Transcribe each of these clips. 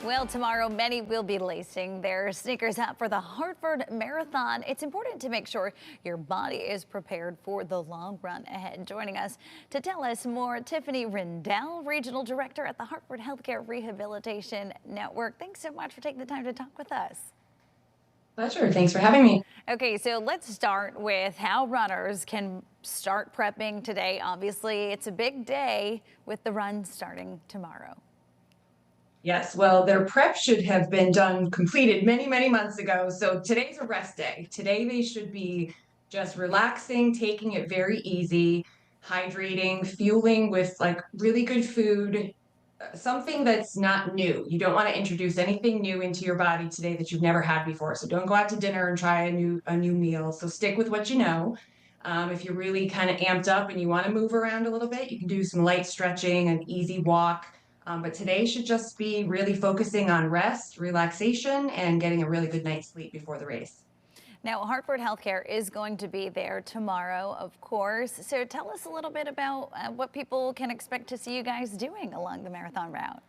Well, tomorrow, many will be lacing their sneakers up for the Hartford Marathon. It's important to make sure your body is prepared for the long run ahead. Joining us to tell us more, Tiffany Rendell, Regional Director at the Hartford Healthcare Rehabilitation Network. Thanks so much for taking the time to talk with us. Pleasure. Thanks for having me. Okay, so let's start with how runners can start prepping today. Obviously, it's a big day with the run starting tomorrow. Yes, well, their prep should have been completed many, many months ago. So today's a rest day. Today they should be just relaxing, taking it very easy, hydrating, fueling with like really good food, something that's not new. You don't want to introduce anything new into your body today that you've never had before. So don't go out to dinner and try a new meal. So stick with what you know. If you're really kind of amped up and you want to move around a little bit, you can do some light stretching, an easy walk. But today should just be really focusing on rest, relaxation, and getting a really good night's sleep before the race. Now, Hartford Healthcare is going to be there tomorrow, of course. So tell us a little bit about what people can expect to see you guys doing along the marathon route.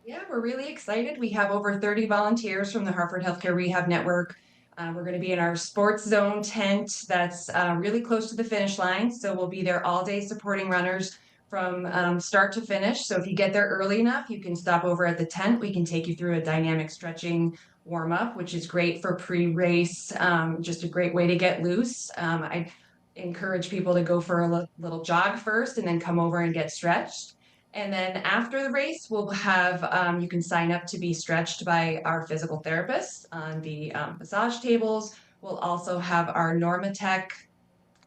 Yeah, we're really excited. We have over 30 volunteers from the Hartford Healthcare Rehab Network. We're going to be in our sports zone tent that's really close to the finish line. So we'll be there all day supporting runners from start to finish. So if you get there early enough, you can stop over at the tent. We can take you through a dynamic stretching warm up, which is great for pre-race, just a great way to get loose. I encourage people to go for a little jog first and then come over and get stretched. And then after the race, we'll have you can sign up to be stretched by our physical therapists on the massage tables. We'll also have our Normatec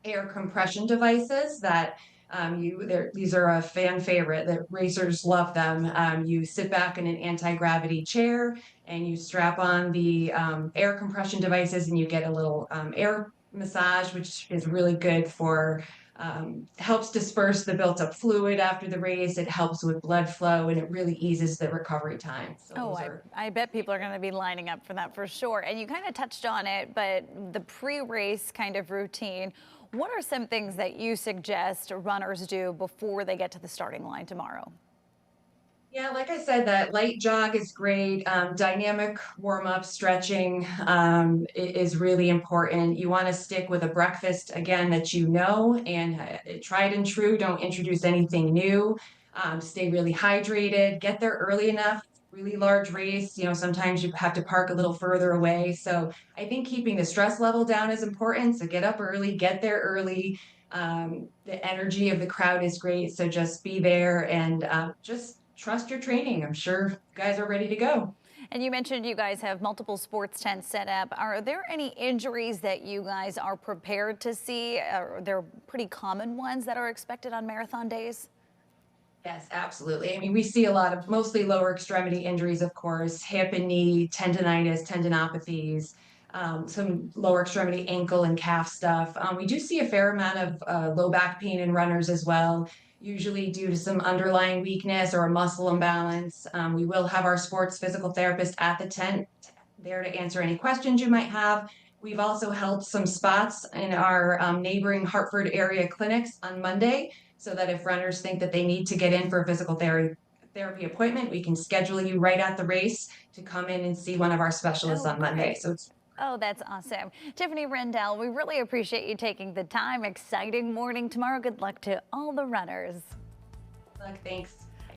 air compression devices that these are a fan favorite. The racers love them. You sit back in an anti-gravity chair and you strap on the air compression devices and you get a little air massage, which is really good for helps disperse the built up fluid after the race. It helps with blood flow and it really eases the recovery time. So Oh, those I, are I bet people are going to be lining up for that for sure. And you kind of touched on it, but the pre-race kind of routine. What are some things that you suggest runners do before they get to the starting line tomorrow? Yeah, like I said, that light jog is great. Dynamic warm up stretching is really important. You want to stick with a breakfast again that you know and tried and true. Don't introduce anything new. Stay really hydrated. Get there early enough. Really large race. Sometimes you have to park a little further away. So I think keeping the stress level down is important. So get up early, get there early. The energy of the crowd is great. So just be there and just trust your training. I'm sure you guys are ready to go. And you mentioned you guys have multiple sports tents set up. Are there any injuries that you guys are prepared to see? Are there pretty common ones that are expected on marathon days? Yes, absolutely. I mean, we see a lot of mostly lower extremity injuries, of course, hip and knee, tendonitis, tendinopathies, some lower extremity ankle and calf stuff. We do see a fair amount of low back pain in runners as well, usually due to some underlying weakness or a muscle imbalance. We will have our sports physical therapist at the tent there to answer any questions you might have. We've also held some spots in our neighboring Hartford area clinics on Monday so that if runners think that they need to get in for a physical therapy appointment, we can schedule you right at the race to come in and see one of our specialists Oh, on Monday. great. So it's Oh, that's awesome. Tiffany Rendell, we really appreciate you taking the time. Exciting morning tomorrow. Good luck to all the runners. like, thanks.